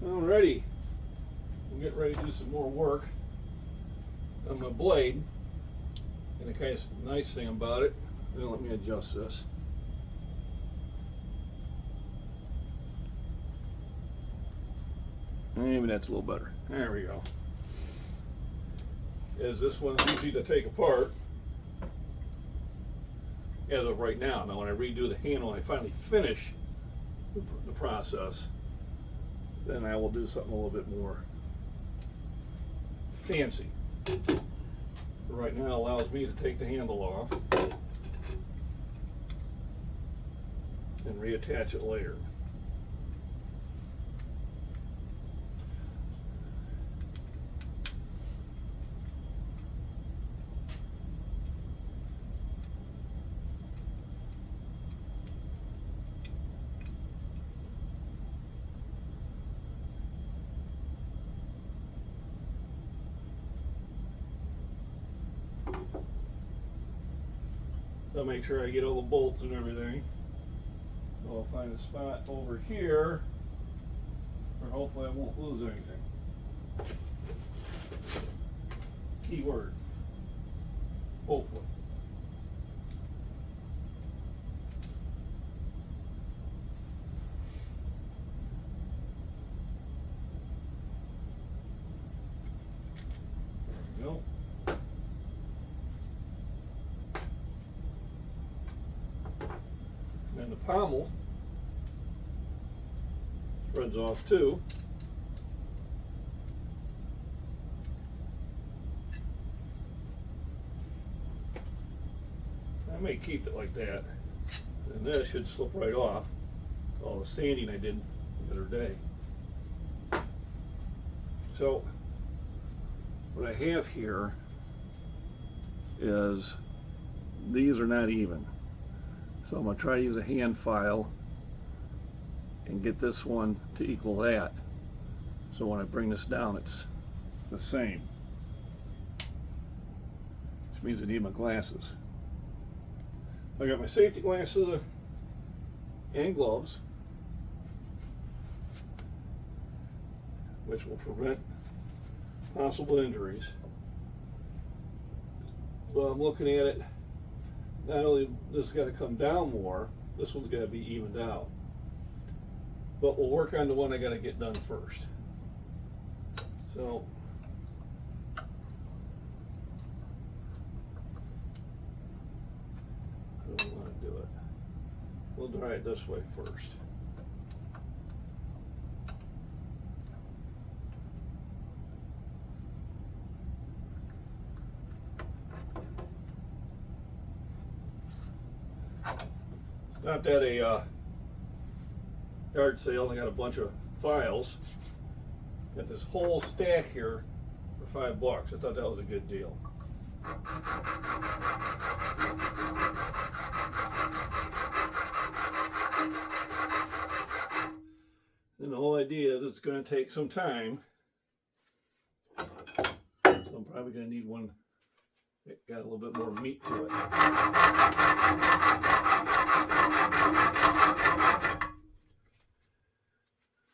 Alrighty, I'm getting ready to do some more work on my blade. And the kind of nice thing about it, now let me adjust this. Maybe that's a little better. There we go. Is this one's easy to take apart as of right now. Now when I redo the handle and I finally finish the process, then I will do something a little bit more fancy. Right now it allows me to take the handle off and reattach it later. So make sure I get all the bolts and everything. So I'll find a spot over here where hopefully I won't lose anything. Key word. Hopefully. There we go. And the pommel threads off too. I may keep it like that, and this should slip right off. All the sanding I did the other day. So what I have here is these are not even. So I'm going to try to use a hand file and get this one to equal that. So when I bring this down, it's the same. Which means I need my glasses. I got my safety glasses and gloves, which will prevent possible injuries. So I'm looking at it. Not only this has got to come down more, this one's got to be evened out. But we'll work on the one I got to get done first. So I don't want to do it. We'll try it this way first. Not that a yard sale, I got a bunch of files. Got this whole stack here for $5. I thought that was a good deal. And the whole idea is it's going to take some time. So I'm probably going to need one that got a little bit more meat to it.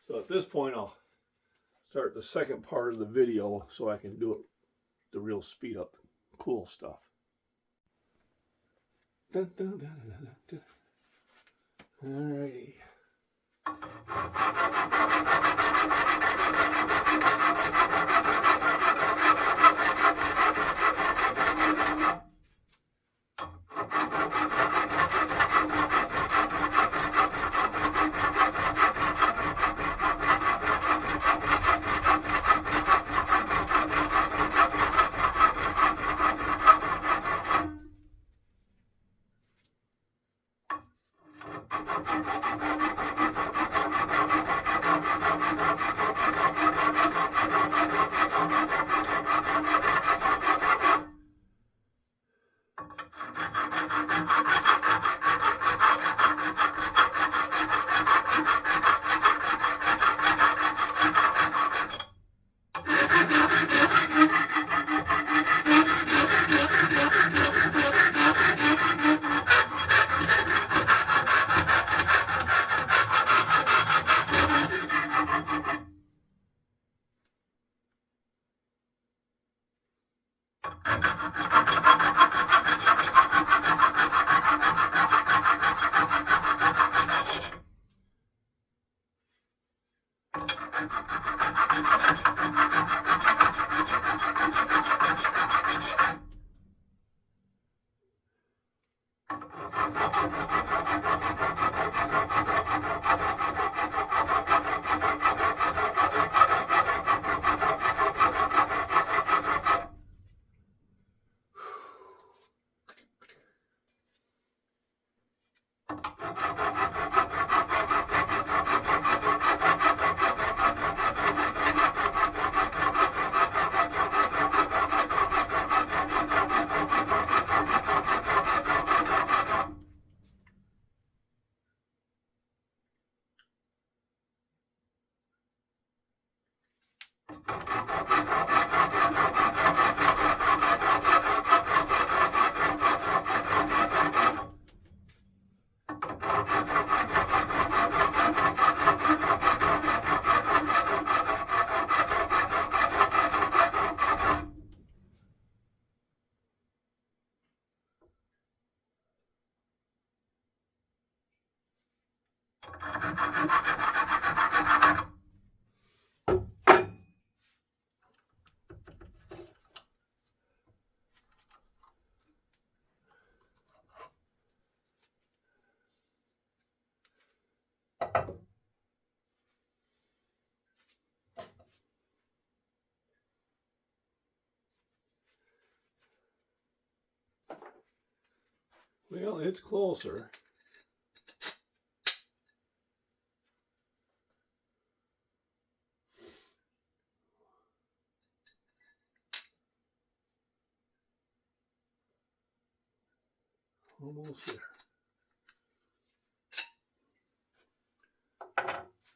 So at this point I'll start the second part of the video so I can do it the real speed up cool stuff. Dun, dun, dun, dun, dun, dun. Alrighty. Well, it's closer. Almost there.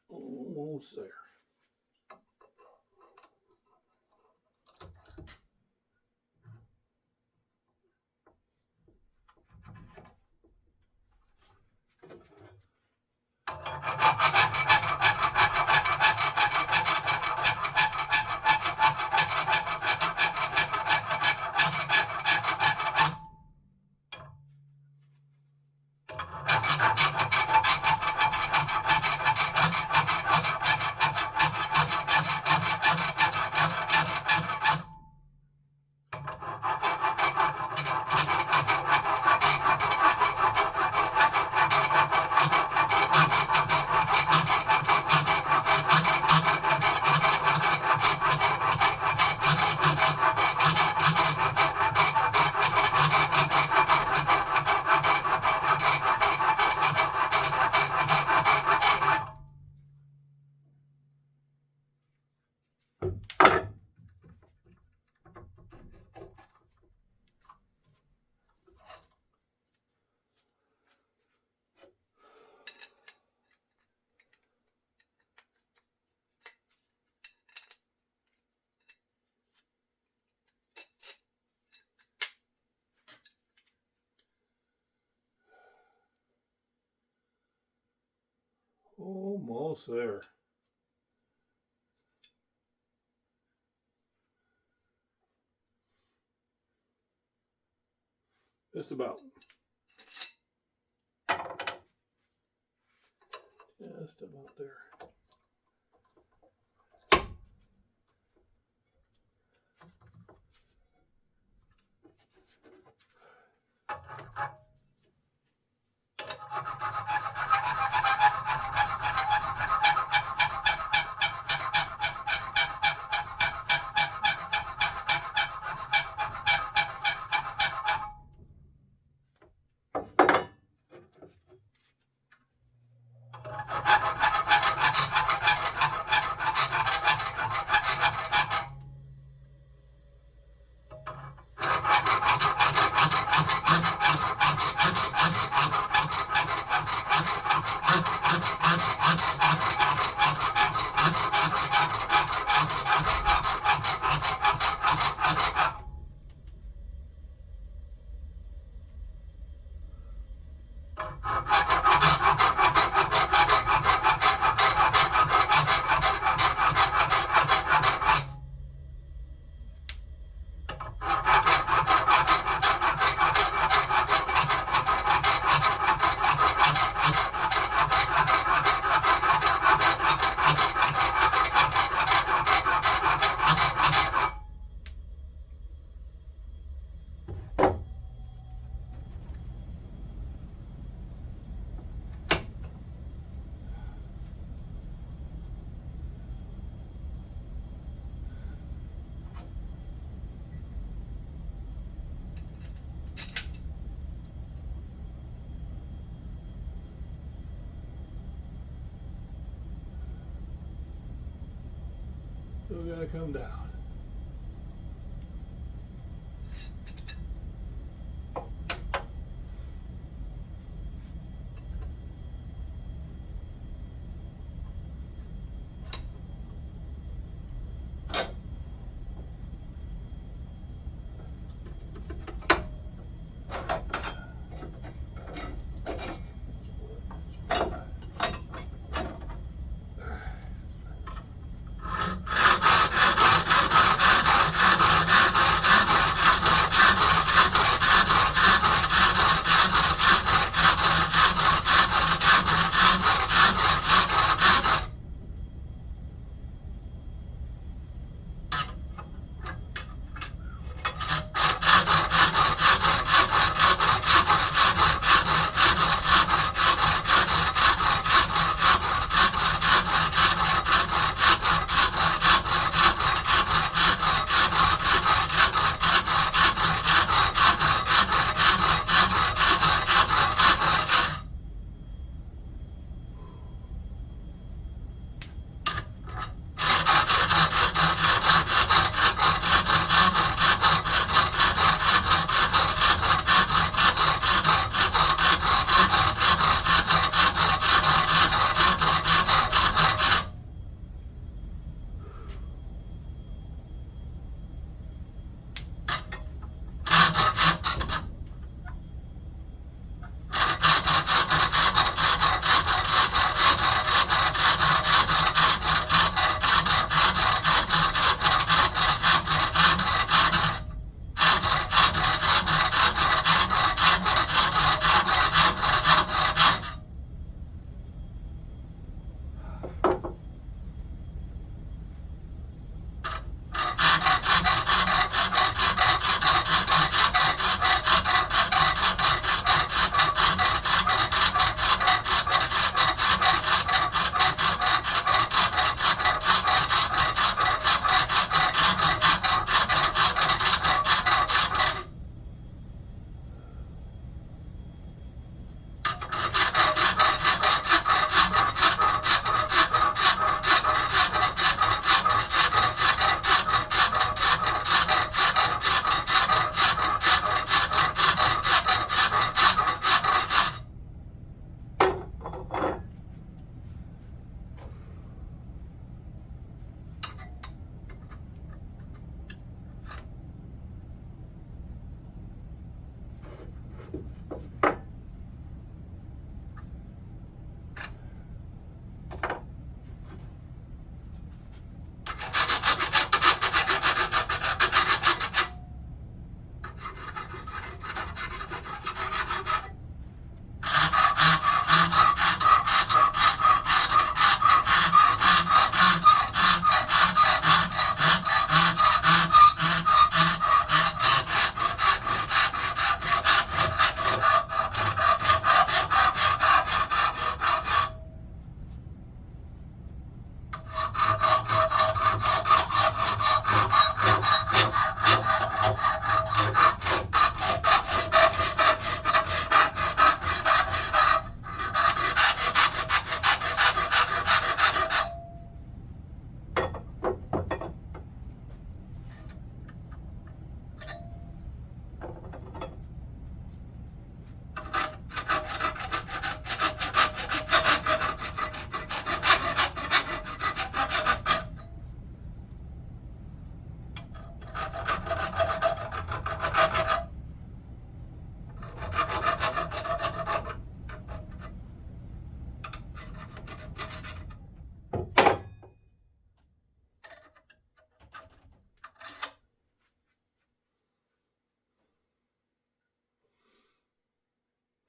Almost there. Almost there. Just about. Just about there. Still gotta come down.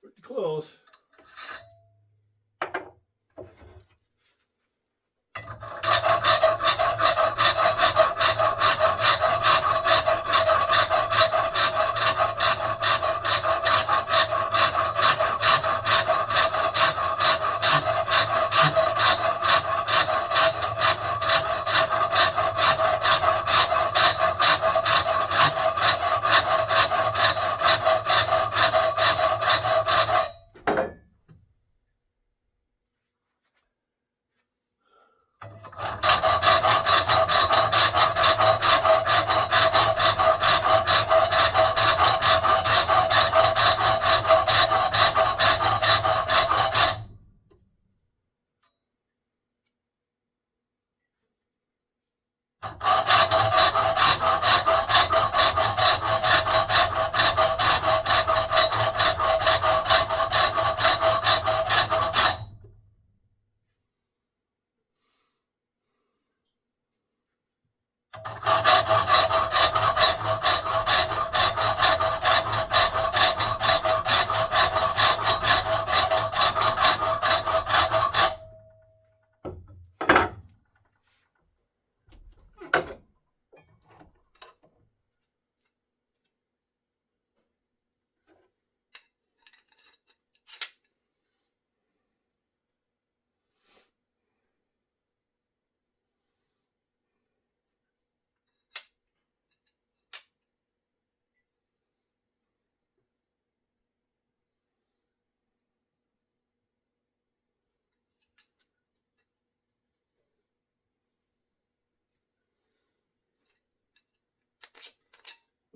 Pretty close.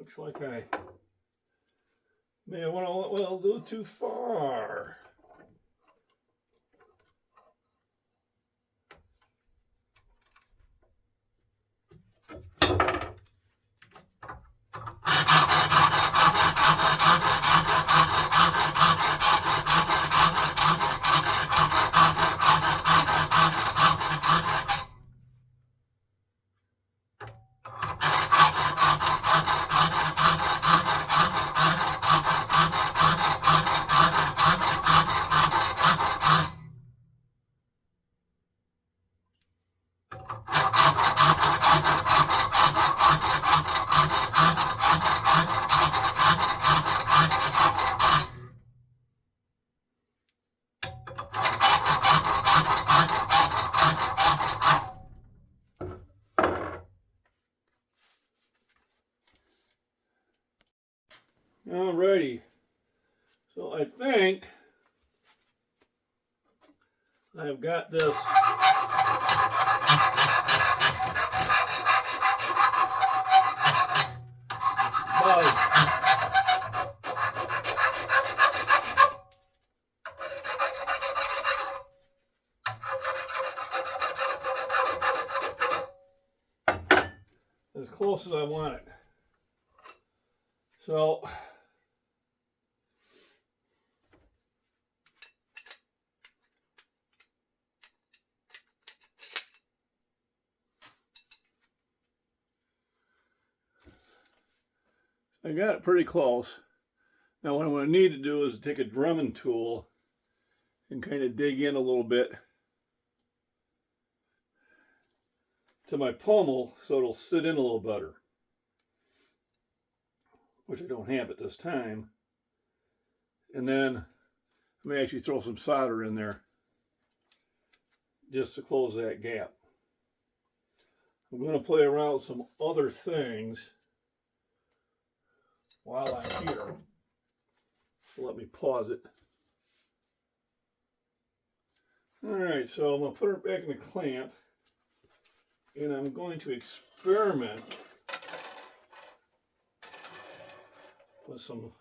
Looks like I may have went a little too far. Alrighty, so I think I've got this about as close as I want it. So I got it pretty close. Now what I'm going to need to do is take a drumming tool and kind of dig in a little bit to my pommel so it'll sit in a little better, which I don't have at this time. And then I may actually throw some solder in there just to close that gap. I'm going to play around with some other things while I'm here. So let me pause it. Alright, so I'm going to put her back in the clamp, and I'm going to experiment with some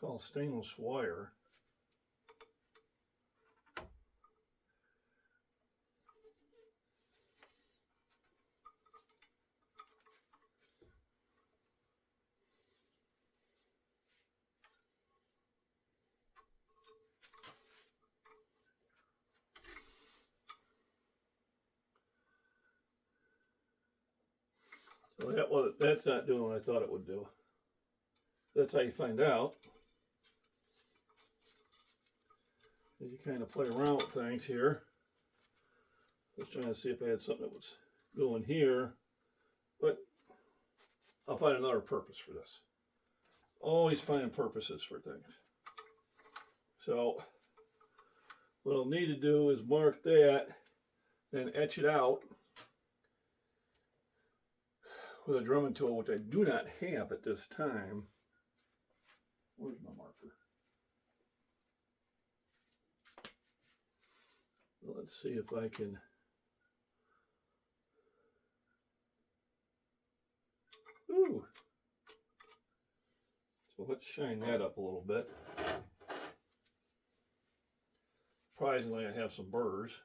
called stainless wire. So that's not doing what I thought it would do. That's how you find out. As you kind of play around with things here. I was trying to see if I had something that was going here, but I'll find another purpose for this. Always finding purposes for things. So what I'll need to do is mark that and etch it out with a drumming tool, which I do not have at this time. Where's my marker? Let's see if I can. Ooh. So let's shine that up a little bit. Surprisingly, I have some burrs.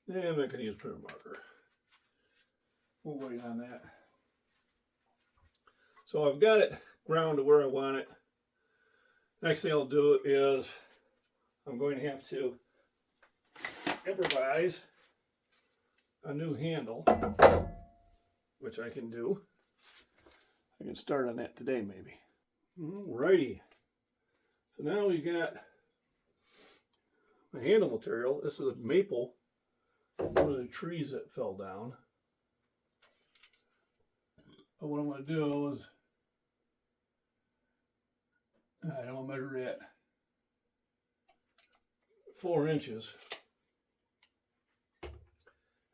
Yeah, I'm not going to use printer marker. We'll wait on that. So I've got it ground to where I want it. Next thing I'll do is I'm going to have to improvise a new handle, which I can do. I can start on that today maybe. Alrighty. So now we got my handle material. This is a maple. One of the trees that fell down. But what I'm going to do is Alright, I'm gonna measure that 4 inches,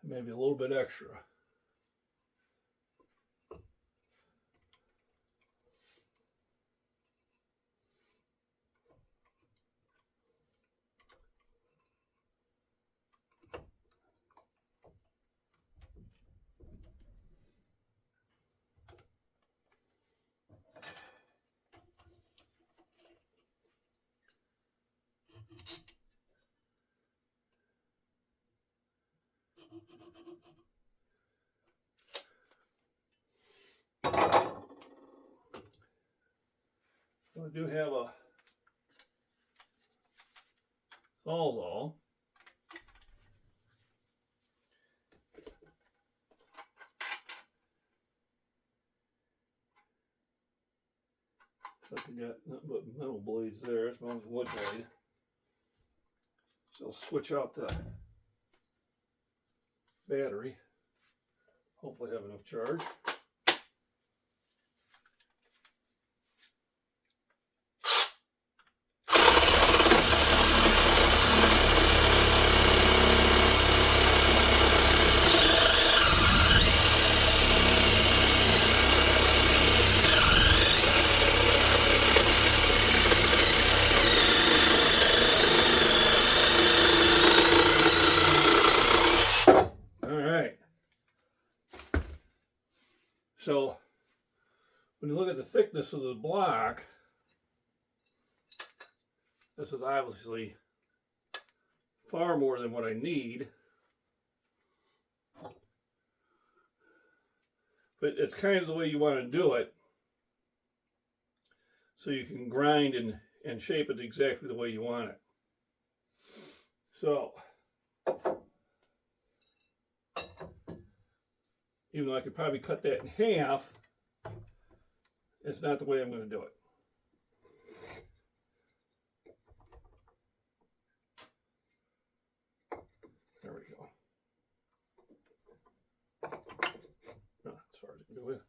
maybe a little bit extra. I do have a Sawzall. So I got nothing but metal blades there. It's only wood blade. So I'll switch out the battery. Hopefully have enough charge. So when you look at the thickness of the block, this is obviously far more than what I need. But it's kind of the way you want to do it, so you can grind and shape it exactly the way you want it. So even though I could probably cut that in half, it's not the way I'm going to do it. There we go. As far as I can do it.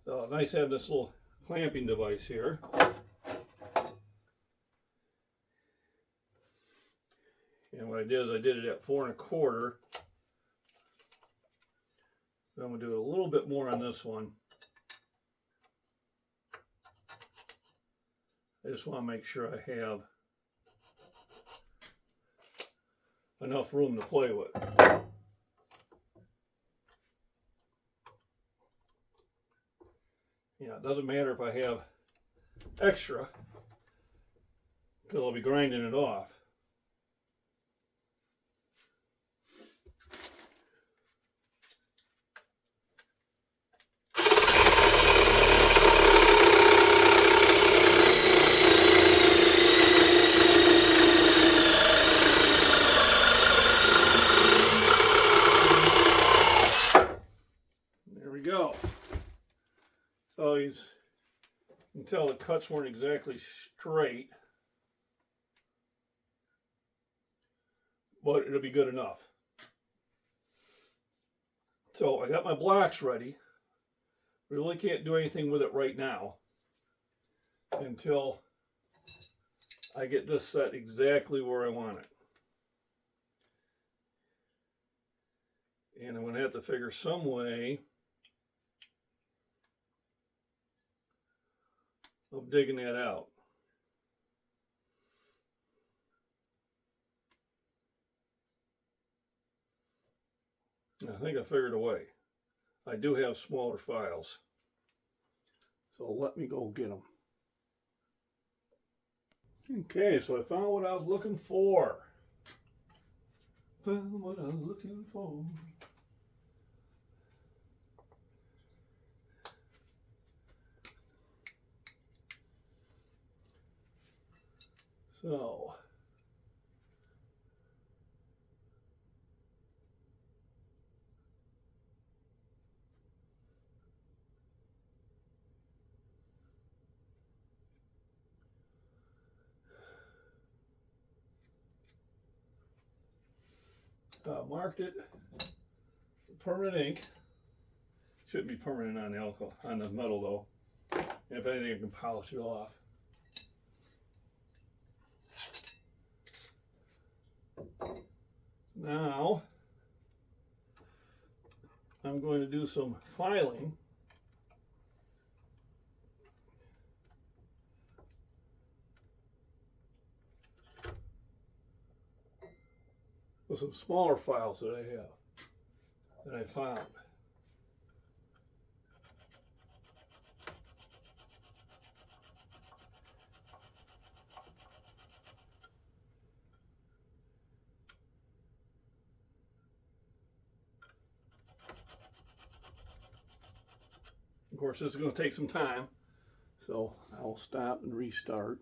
So nice having this little clamping device here. And what I did is I did it at 4 1/4. I'm going to do a little bit more on this one. I just want to make sure I have enough room to play with. Yeah, it doesn't matter if I have extra, because I'll be grinding it off. There we go. So you can tell the cuts weren't exactly straight, but it'll be good enough. So I got my blocks ready. Really can't do anything with it right now until I get this set exactly where I want it. And I'm going to have to figure some way of digging that out. I think I figured a way. I do have smaller files, so let me go get them. Okay, so I found what I was looking for. Found what I was looking for. So marked it permanent ink. Shouldn't be permanent on the alcohol, on the metal though. And if anything, I can polish it off. Now, I'm going to do some filing. With some smaller files that I have, that I found. Of course, this is going to take some time, so I'll stop and restart.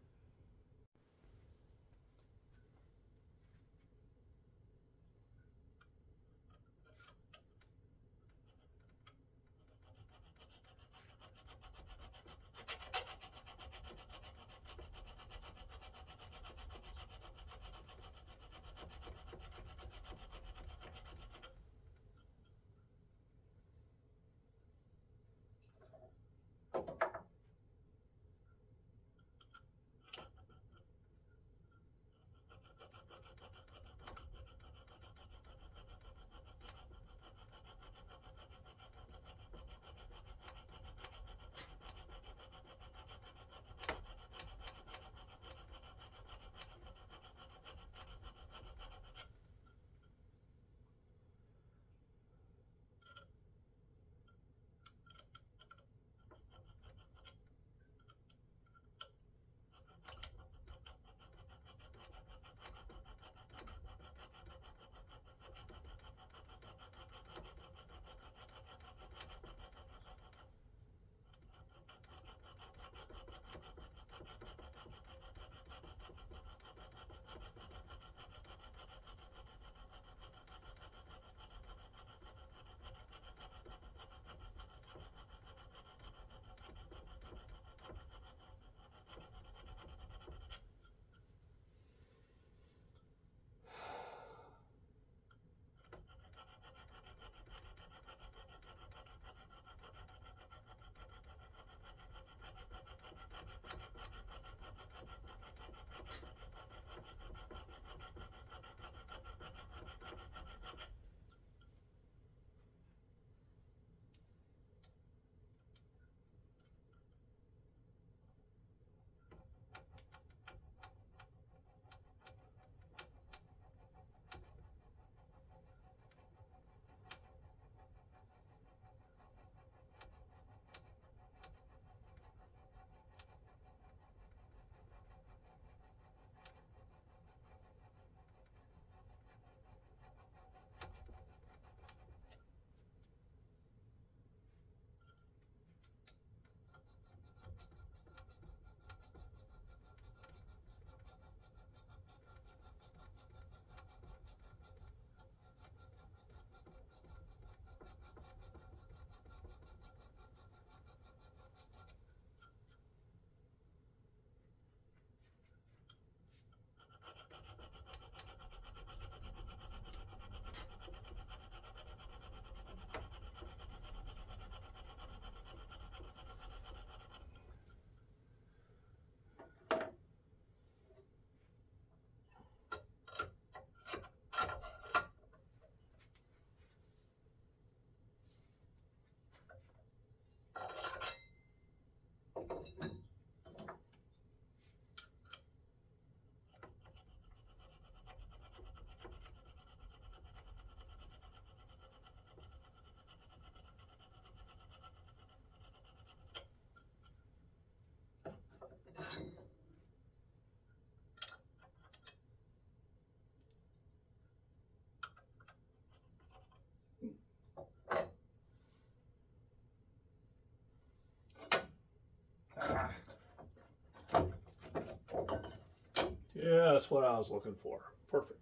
Yeah, that's what I was looking for. Perfect.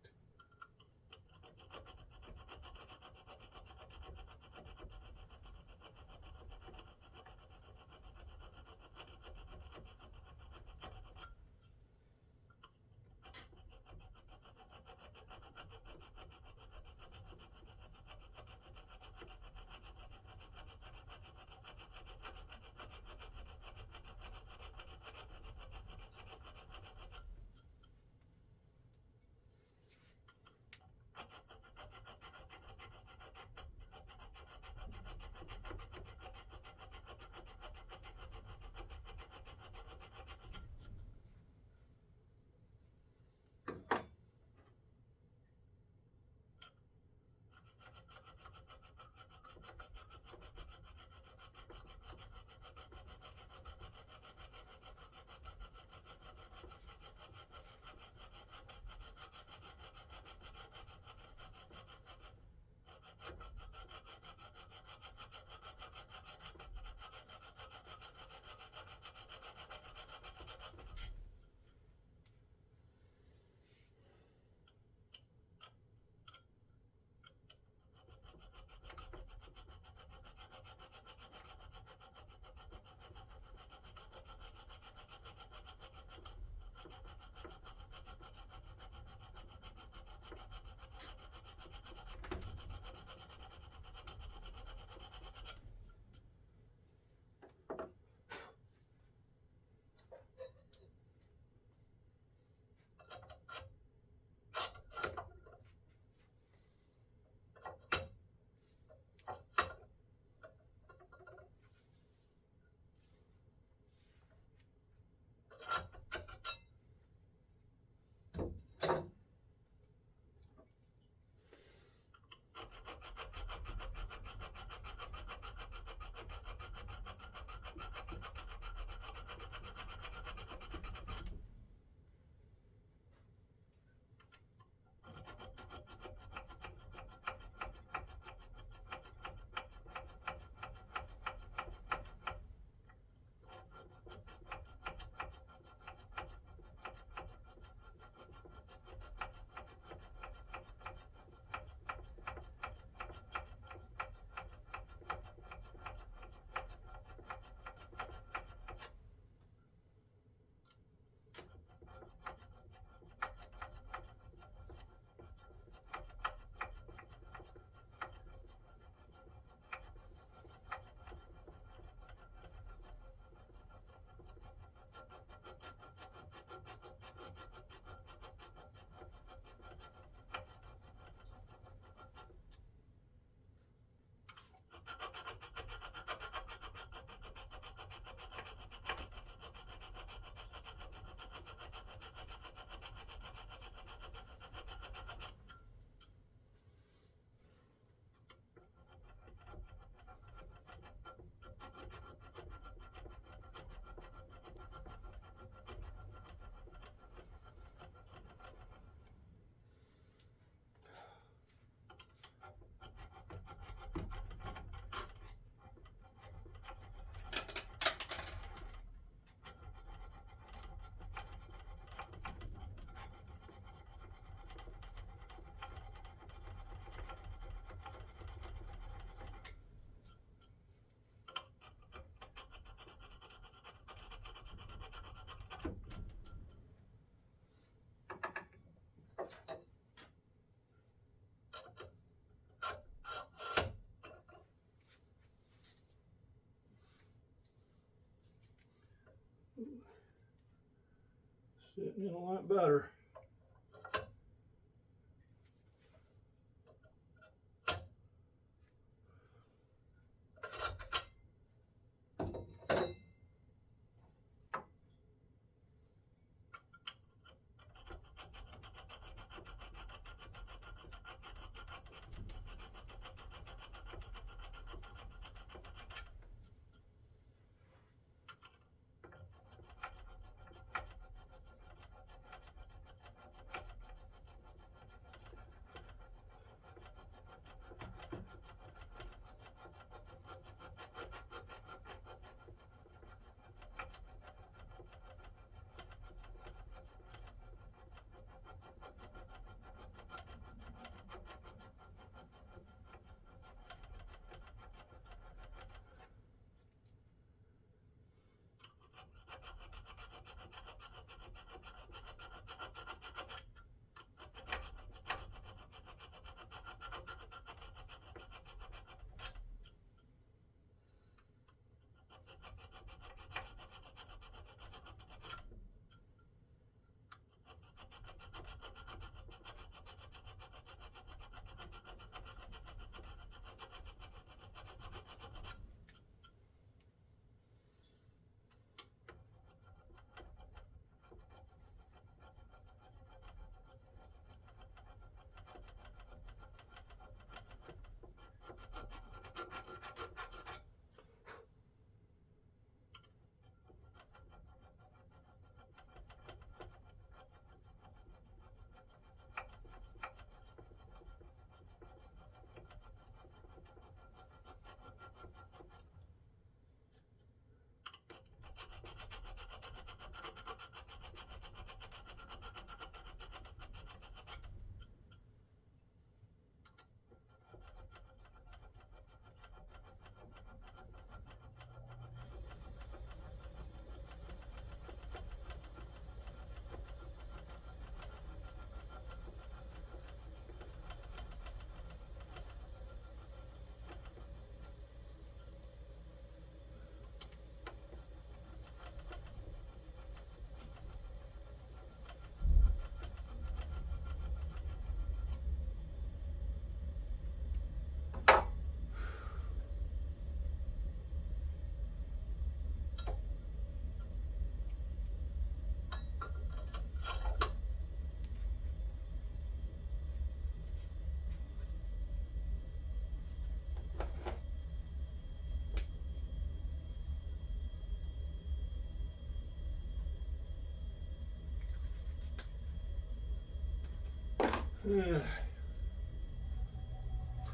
Sitting in a lot better.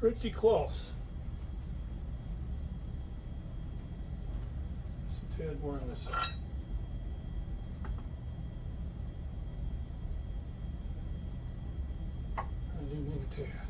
Pretty close. Just a tad more on this side. I do need a tad.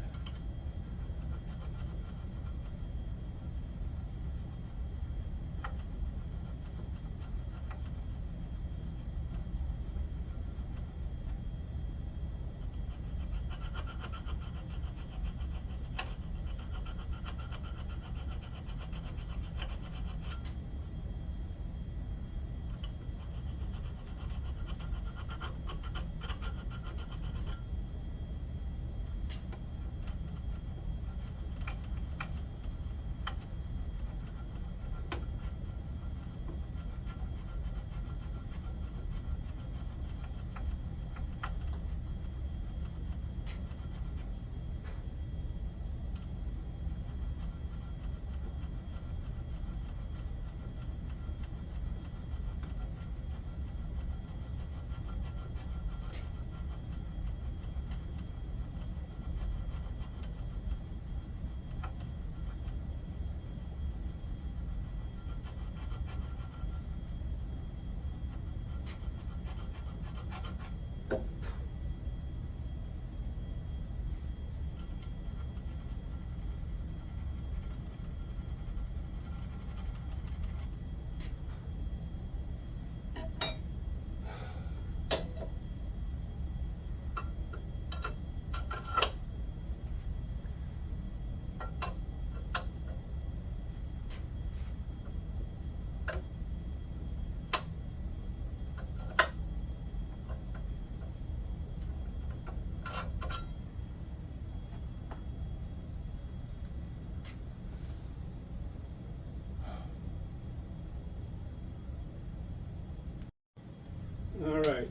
All right,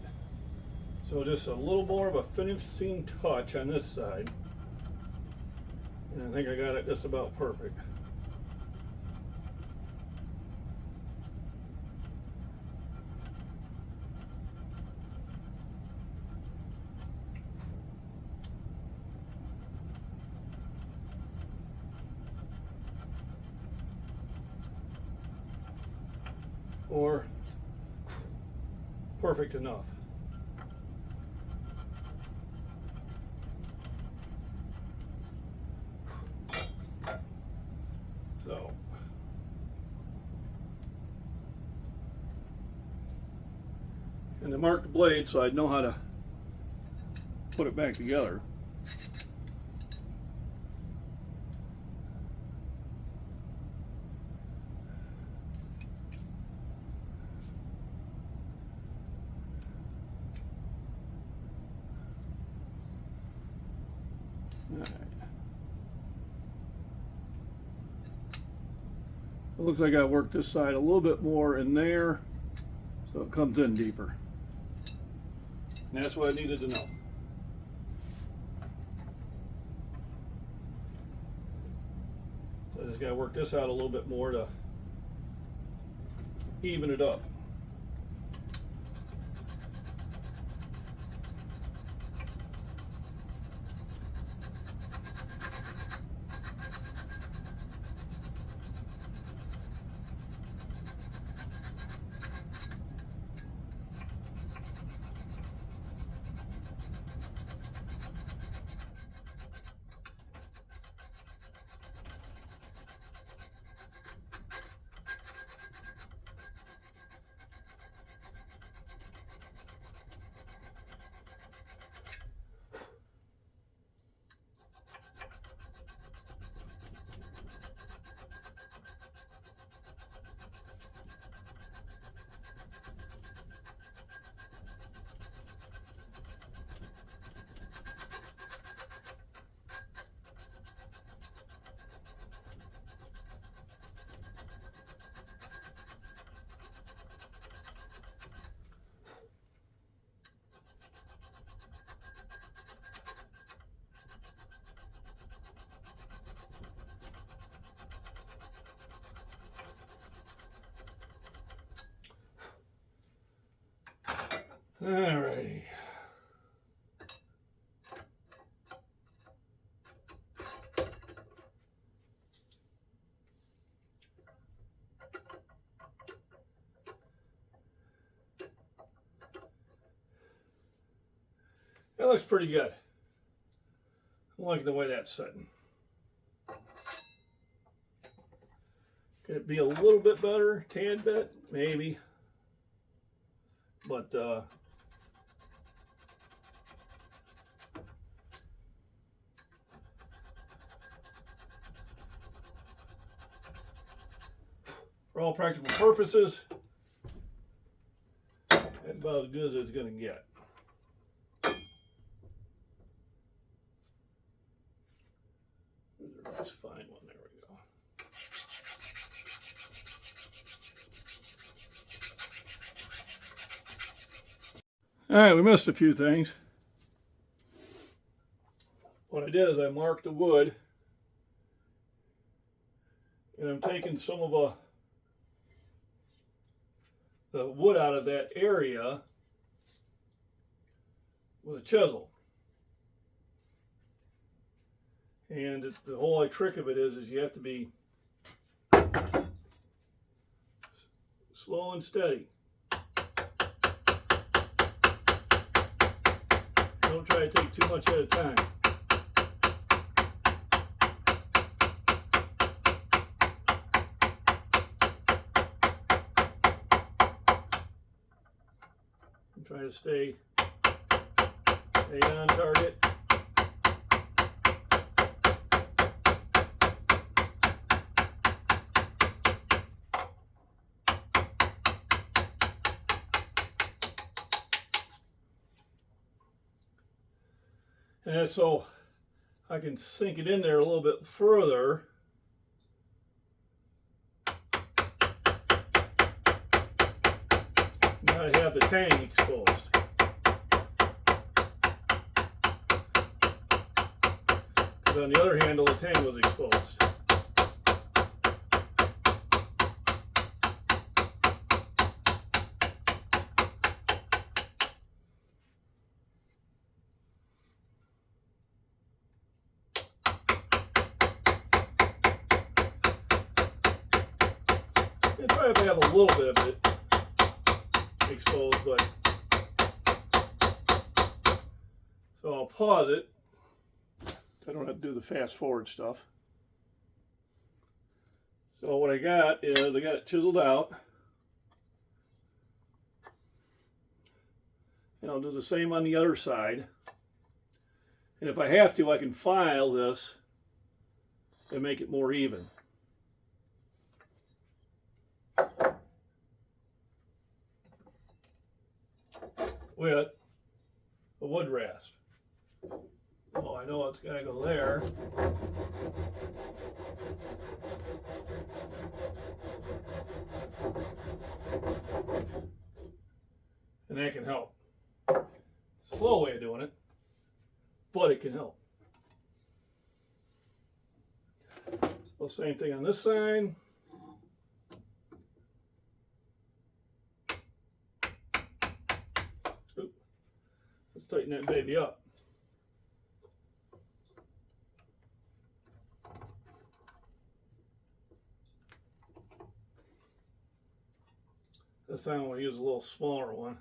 so just a little more of a finishing touch on this side, and I think I got it just about perfect. Or perfect enough. So and I marked the blade so I'd know how to put it back together. All right. It looks like I worked this side a little bit more in there so it comes in deeper. And that's what I needed to know. So I just got to work this out a little bit more to even it up. Alrighty. That looks pretty good. I'm liking the way that's sitting. Could it be a little bit better? Tad bit? Maybe. But for all practical purposes, that's about as good as it's going to get. Let's find one. There we go. All right, we missed a few things. What I did is I marked the wood, and I'm taking some of the wood out of that area with a chisel. And the whole trick of it is you have to be slow and steady. Don't try to take too much at a time. And try to stay on target. And that's so I can sink it in there a little bit further. gotta have the tang exposed. Because on the other handle, the tang was exposed. I'd probably have a little bit of it exposed, but so I'll pause it. I don't have to do the fast forward stuff. So what I got is I got it chiseled out, and I'll do the same on the other side. And if I have to, I can file this and make it more even. With a wood rasp. Oh, I know it's gotta go there. And that can help. It's a slow way of doing it, but it can help. So same thing on this side. Let's tighten that baby up. This time I'm going to use a little smaller one.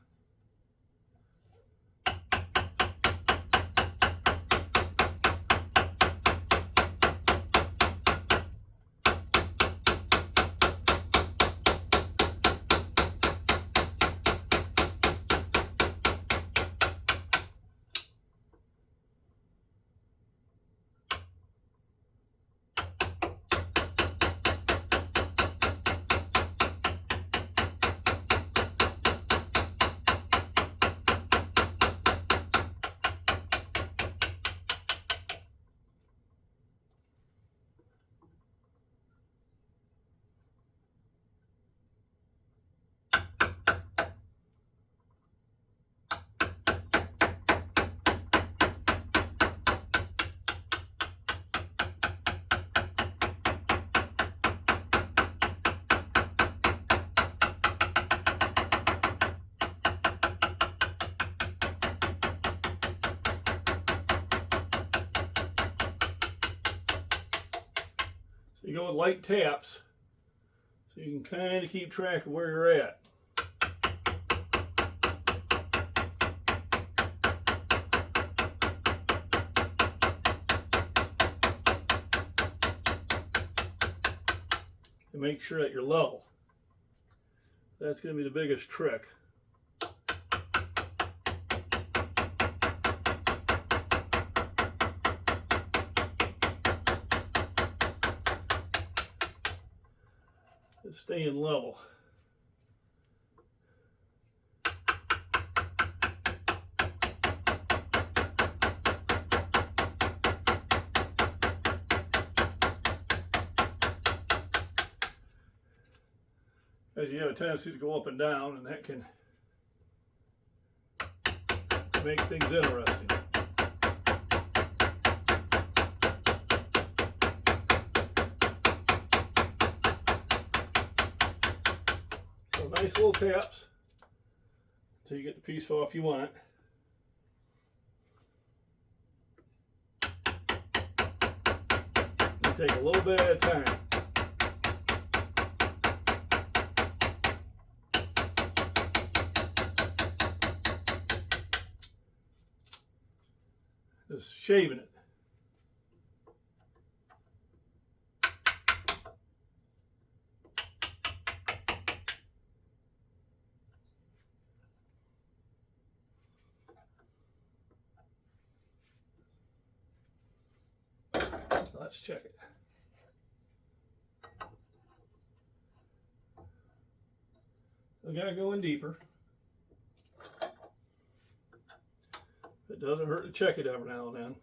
You go with light taps so you can kind of keep track of where you're at. And make sure that you're level. That's going to be the biggest trick. Staying level. As you have a tendency to go up and down, and that can make things interesting. Nice little taps until you get the piece off you want. You take a little bit at a time. Just shaving it. Let's check it. We gotta go in deeper. It doesn't hurt to check it every now and then.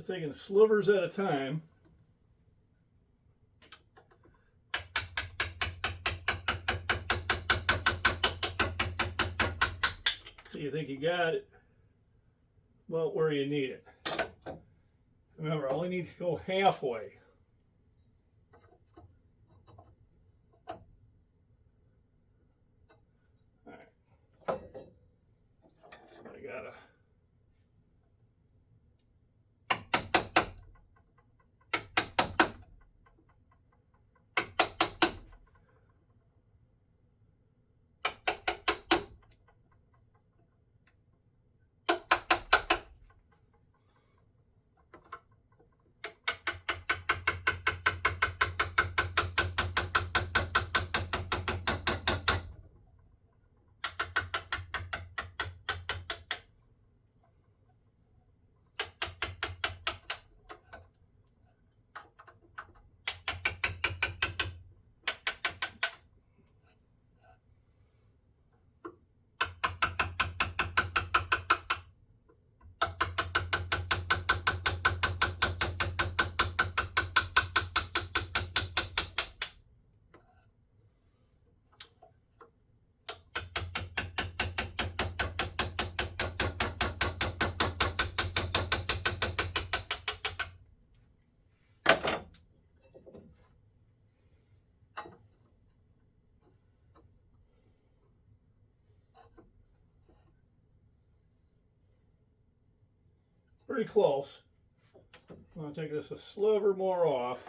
taking slivers at a time. So you think you got it, well, where you need it. Remember, I only need to go halfway. All right. So I gotta. Pretty close. I'm going to take this a sliver more off.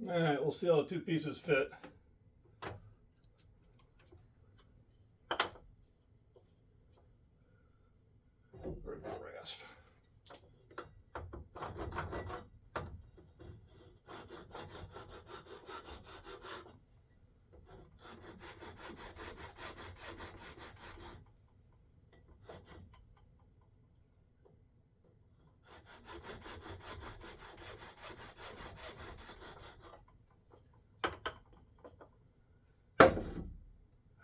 All right, we'll see how the two pieces fit. Very good rasp.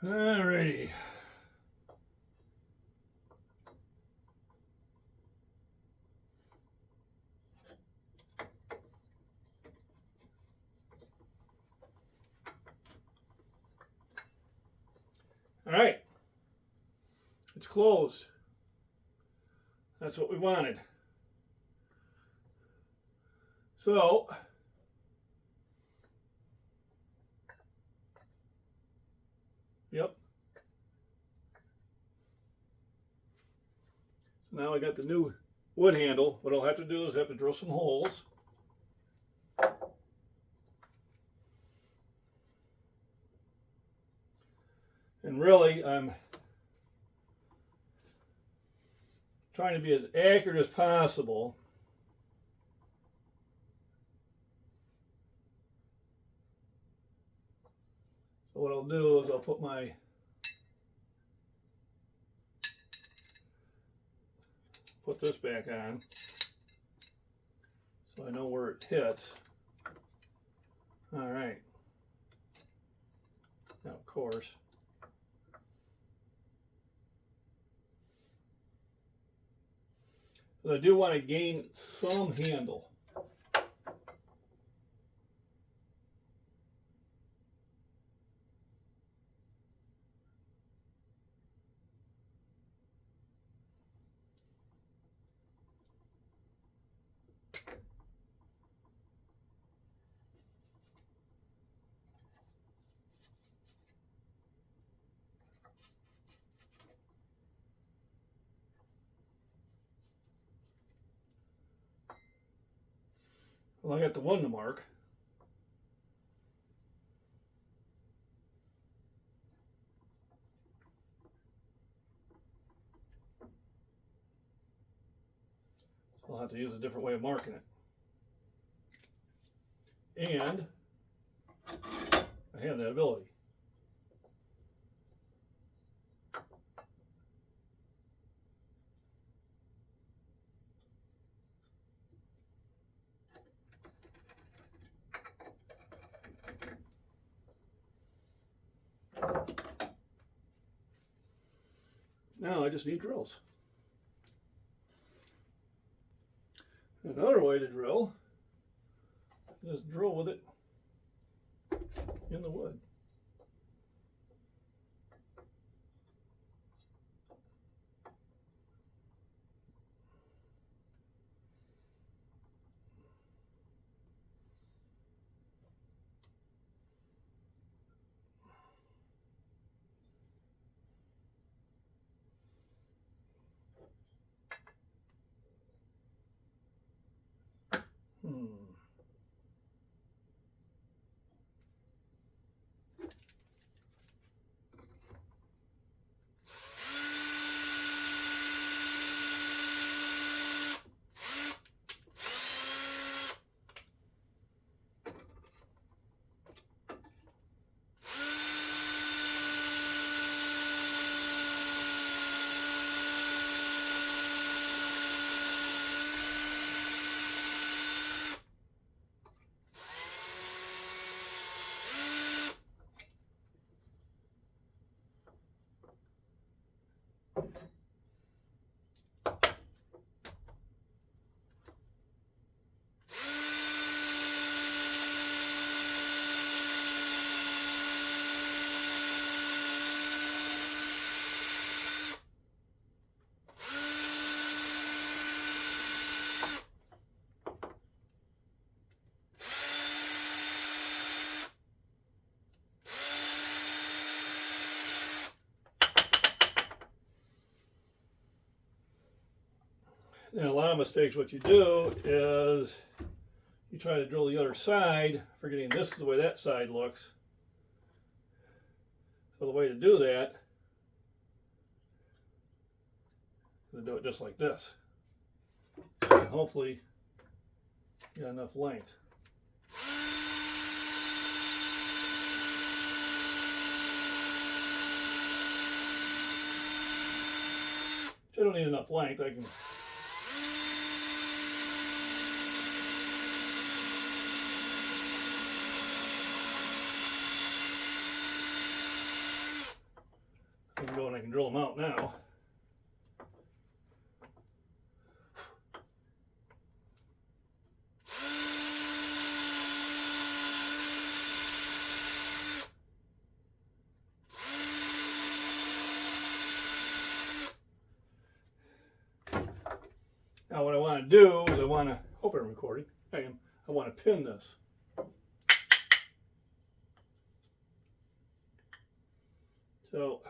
Alrighty. All right. It's closed. That's what we wanted. So, yep. Now I got the new wood handle. What I'll have to do is have to drill some holes. And really, I'm trying to be as accurate as possible. So what I'll do is I'll put my put this back on so I know where it hits. All right. Now, of course, but I do want to gain some handle. Well, I got the one to mark. So I'll have to use a different way of marking it. And I have that ability. Now I just need drills. Another way to drill is drill with it in the wood. Now, a lot of mistakes, what you do is you try to drill the other side, forgetting this is the way that side looks. So the way to do that is to do it just like this. And hopefully, you got enough length. If I don't need enough length, I can go and I can drill them out now. Now what I want to do is I want to, hope I'm recording, I am, I want to pin this. So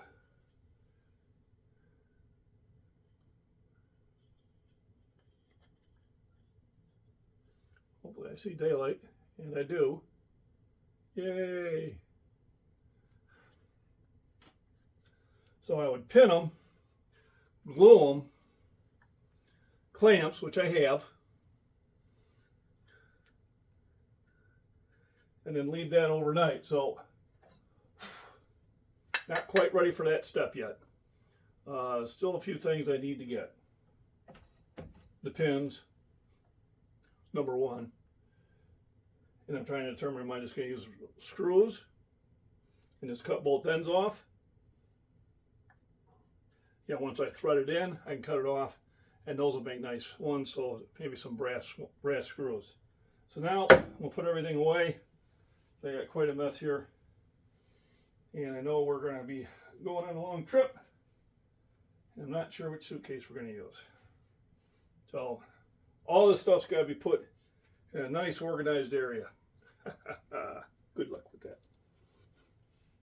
hopefully I see daylight, and I do. Yay! So I would pin them, glue them, clamps, which I have, and then leave that overnight. So not quite ready for that step yet. Still a few things I need to get. the pins, number one. And I'm trying to determine, am I just going to use screws and just cut both ends off? Yeah, once I thread it in, I can cut it off, and those will make nice ones, so maybe some brass screws. So now we'll put everything away. I got quite a mess here, and I know we're going to be going on a long trip. I'm not sure which suitcase we're going to use. So all this stuff's got to be put in a nice organized area. Good luck.